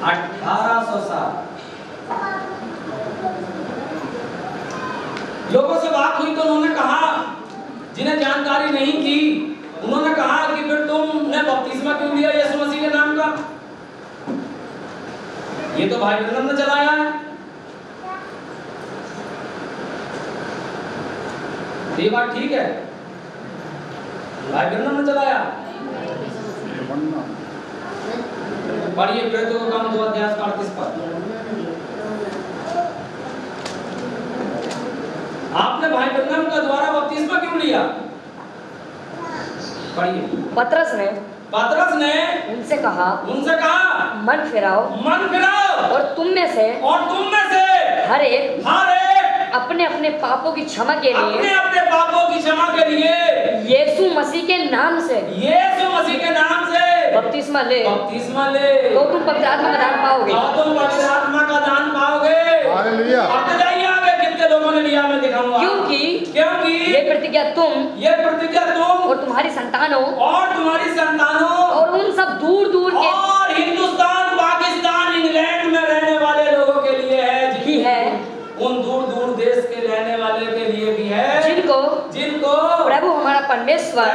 1800 साल। लोगों से बात हुई तो उन्होंने कहा, जिन्हें जानकारी नहीं थी, उन्होंने कहा कि फिर तुमने बपतिस्मा क्यों लिया यीशु मसीह के नाम का? ये तो भाई ब्रह्म ने चलाया है। ये बात ठीक है, भाई ब्रह्म ने चलाया। पढ़िए प्रेरितों का काम 2 अध्याय 38 पर। आपने भाई ब्रह्म का द्वारा बपतिस्मा क्यों लिया? पढ़िए। पतरस ने उनसे कहा मन फिराओ और तुम में से हर एक अपने अपने पापों की क्षमा के लिए यीशु मसीह के नाम से बपतिस्मा ले तो तुम पवित्र आत्मा का दान पाओगे। हालेलुया। कितने लोगों ने लिया मैं दिखाऊंगा। क्योंकि ये प्रतिज्ञा तुम और तुम्हारी संतानों और उन सब दूर दूर के और हिंदुस्तान, पाकिस्तान, इंग्लैंड में रहने वाले लोगों के लिए है, उन दूर दूर देश के रहने वाले के लिए भी है, जिनको प्रभु हमारा परमेश्वर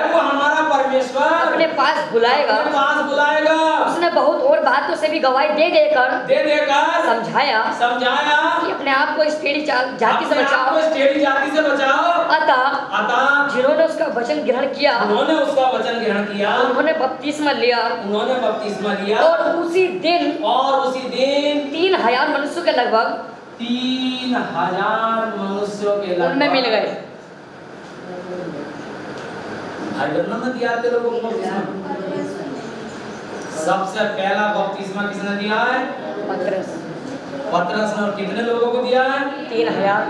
अपने पास बुलाएगा। उसने बहुत और बातों से भी गवाही दे देकर समझाया कि अपने आप को इस टेढ़ी जाति से बचाओ। अतः जिन्होंने उसका वचन ग्रहण किया उन्होंने बपतिस्मा लिया और उसी दिन 3000 मनुष्यों के लगभग 3000 मनुष्यों के उनमें मिल गए। भाई ब्रह्म ने दिया थे लोगों को बपतिस्मा। सबसे पहला बपतिस्मा किसने दिया है? पतरस ने। और कितने लोगों को दिया है? 3000।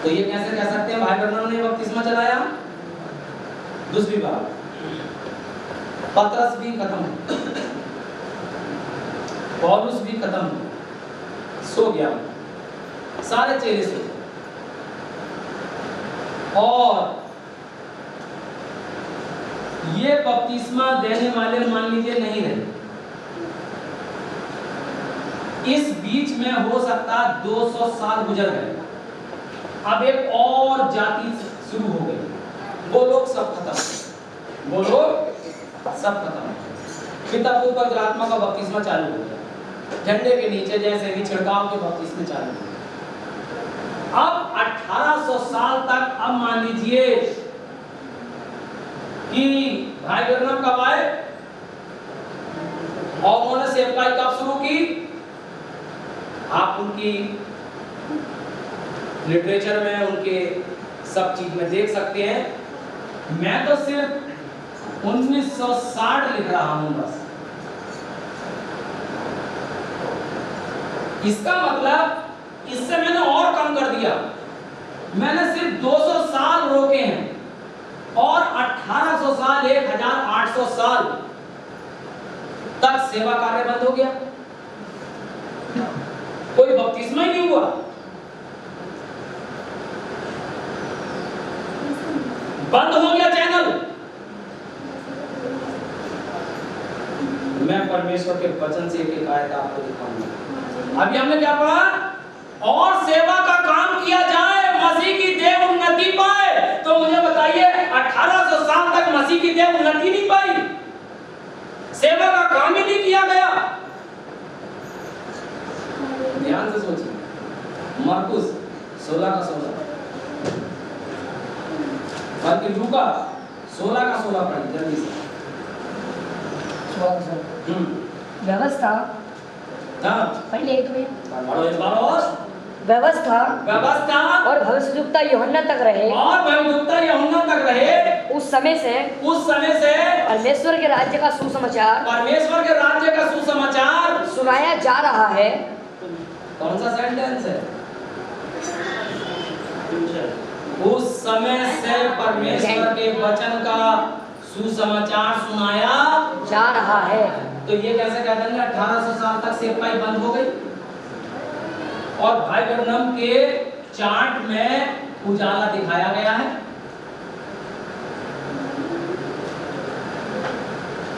तो ये कैसे कह सकते हैं भाई ब्रह्म ने बपतिस्मा चलाया? दूसरी बात, पतरस भी खत्म, पौलुस भी खत्म, सो गया, सारे चेले सो। और ये बपतिस्मा देने वाले मान लीजिए नहीं रहे। इस बीच में हो सकता 200 साल गुजर गए, अब एक और जाति शुरू हो गई, वो लोग सब खत्म, पिता पुत्र पवित्र आत्मा का बपतिस्मा चालू हो गया। झंडे के नीचे जैसे भी छिड़काव के बपतिस्मे चालू हो। अब 1800 साल तक, अब मान लीजिए कि भाई ब्रह्म कब आए और उन्होंने सेवकाई कब शुरू की? आप उनकी लिटरेचर में, उनके सब चीज में देख सकते हैं। मैं तो सिर्फ 1960 लिख रहा हूं बस। इसका मतलब इससे मैंने और कम कर दिया, मैंने सिर्फ 200 साल रोके हैं और 1800 साल 1800 साल तक सेवा कार्य बंद हो गया, कोई बपतिस्मा ही नहीं हुआ। बंद हो गया चैनल। मैं परमेश्वर के वचन से एक आयत आपको दिखाऊंगा। अभी हमने क्या पढ़ा? और सेवा का काम किया जाए, मसीह की देह उन्नति पाए। तो मुझे बताइए 1800 साल तक मसीह की देह उन्नति नहीं पाई, सेवा का काम ही नहीं किया गया। ध्यान से सोचिए, मरकुस 16 का 16, बल्कि लूका 16 का 16 पढ़िए जल्दी से। व्यवस्था, हाँ पहले एक में पढ़ो एक बार और। व्यवस्था और भविष्यद्वक्ता यूहन्ना तक रहे, उस समय से परमेश्वर के राज्य का सुसमाचार सुनाया जा रहा है। कौन सा सेंटेंस है? उस समय से परमेश्वर के वचन का सुसमाचार सुनाया जा रहा है। तो ये कैसे कह देंगे 1800 साल तक सेवकाई बंद हो गई? और भाई ब्रह्म के चार्ट में उजाला दिखाया गया है।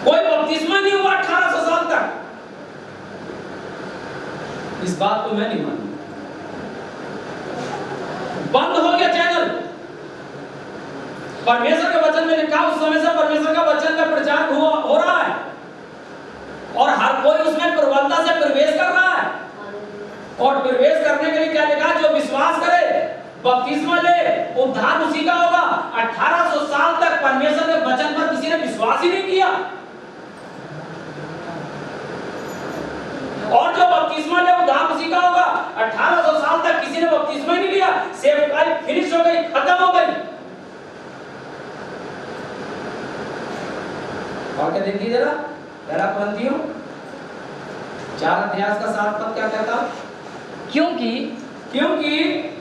कोई बपतिस्मा नहीं हुआ 1800 साल तक। इस बात को मैं नहीं मानूंगा। बंद हो गया चैनल। परमेश्वर के वचन में लिखा, उस समय से परमेश्वर का वचन का प्रचार हो रहा है और हर कोई उसमें प्रबलता से प्रवेश कर रहा है। और प्रवेश करने के लिए क्या लिखा? जो विश्वास करे, बपतिस्मा ले, उद्धार उसी का होगा। 1800 साल तक परमेश्वर के वचन पर किसी ने विश्वास ही नहीं किया, और जो बपतिस्मा ले उद्धार उसी का होगा। 1800 साल तक किसी ने बपतिस्मा ही नहीं लिया। सेवकाई फिनिश हो गई, खत्म हो गई। और क्या देखिए जरा, पहला कुरिन्थियों 4 अध्याय का 7 पद क्या कहता? क्योंकि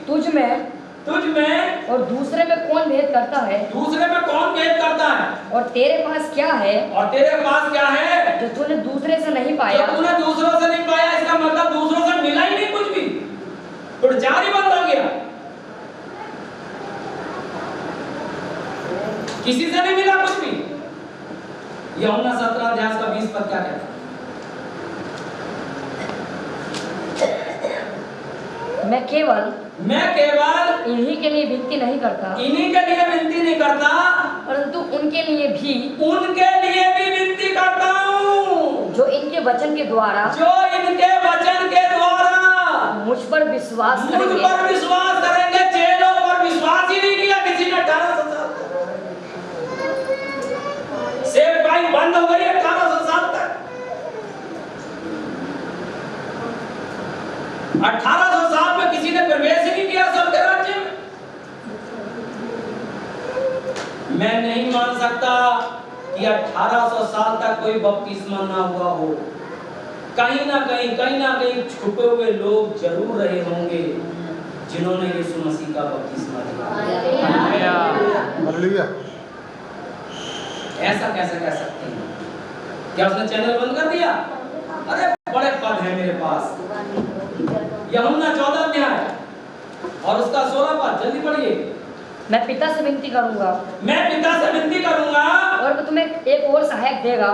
तुझ में और दूसरे में कौन भेद करता है? दूसरे में कौन भेद करता है? और तेरे पास क्या है? और तेरे पास क्या है जो तूने दूसरे से नहीं पाया? जो तूने दूसरों से नहीं पाया, इसका मतलब दूसरों से मिला ही नहीं कुछ भी, प्रचार ही बंद हो गया, किसी से नहीं मिला कुछ भी। यूहन्ना 17 अध्याय का 20 पद क्या कहता है? मैं केवल इन्हीं के लिए विनती नहीं करता, परंतु उनके लिए भी विनती करता हूँ जो इनके वचन के द्वारा मुझ पर विश्वास करेंगे। चेलों पर विश्वास ही नहीं किया किसी ने। 1800 साल सेवकाई बंद हो गई 1800 साल तक। 1800 साल में किसी ने प्रवेश ही नहीं किया स्वर्ग के राज्य में। मैं नहीं मान सकता कि 1800 साल तक कोई बपतिस्मा ना हुआ हो। कहीं ना कहीं छुपे हुए लोग जरूर रहे होंगे जिन्होंने यीशु मसीह का बपतिस्मा लिया। हालेलुया। ऐसा कैसे कह सकते हैं? क्या उसने चैनल बंद कर दिया? अरे बड़े पद है मेरे पास। यूहन्ना 14 अध्याय और उसका 16 पद, जल्दी पढ़िए। मैं पिता से विनती करूंगा और वो तुम्हें एक और सहायक देगा,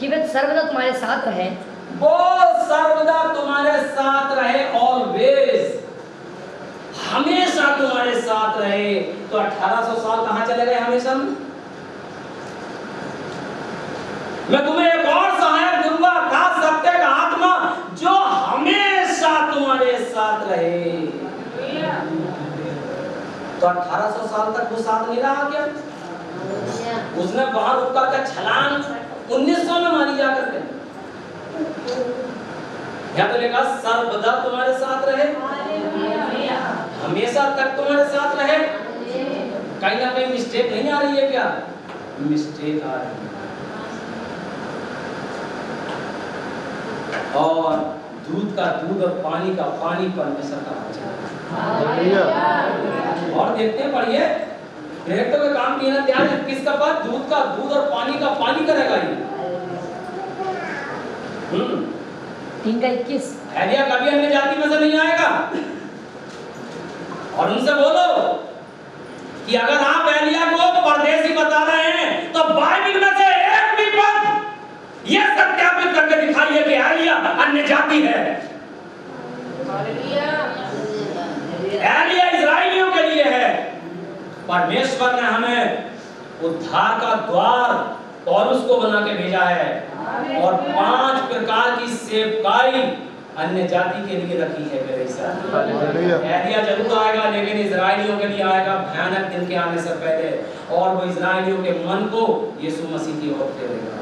कि वे सर्वदा तुम्हारे साथ रहे। ऑलवेज, हमेशा तुम्हारे साथ रहे। तो 1800 साल कहां चले गए हमेशा में? मैं तुम्हें एक और सहायक दूंगा, अर्थात सत्य का आत्मा, जो हमेशा तुम्हारे साथ रहे। तो 1800 साल तक वो साथ नहीं रहा क्या? उसने बाहर रुक कर छलांग 1900 में मारी जा करके। या तो लिखा सर्वदा तुम्हारे साथ रहे, हमेशा तक तुम्हारे साथ रहे। कहीं ना कहीं मिस्टेक नहीं आ रही है क्या? मिस्टेक आ रही है। और दूध का दूध और पानी का पानी परमेश्वर का वचन। और देखते हैं, पढ़िए, डायरेक्टर का काम किया ना, ध्यान किसका पास? दूध का दूध और पानी का पानी करेगा ये। 3:21 एलिया कभी अन्य जाति में से नहीं आएगा। और उनसे बोलो कि अगर आप एलिया को परदेसी बता रहे हैं तो बाइबल में से एक भी पद यह सत्यापित करके दिखाइए कि एलिया अन्य जाति है। एलिया इस्राएलियों के लिए है। परमेश्वर ने हमें उद्धार का द्वार पौलुस को बना के भेजा है और 5 प्रकार की सेवकाई अन्य जाति के लिए रखी है। एलिया जरूर आएगा, लेकिन इस्राएलियों के लिए आएगा भयानक दिन के आने से पहले, और वो इस्राएलियों के मन को यीशु मसीह की ओर फेरेगा।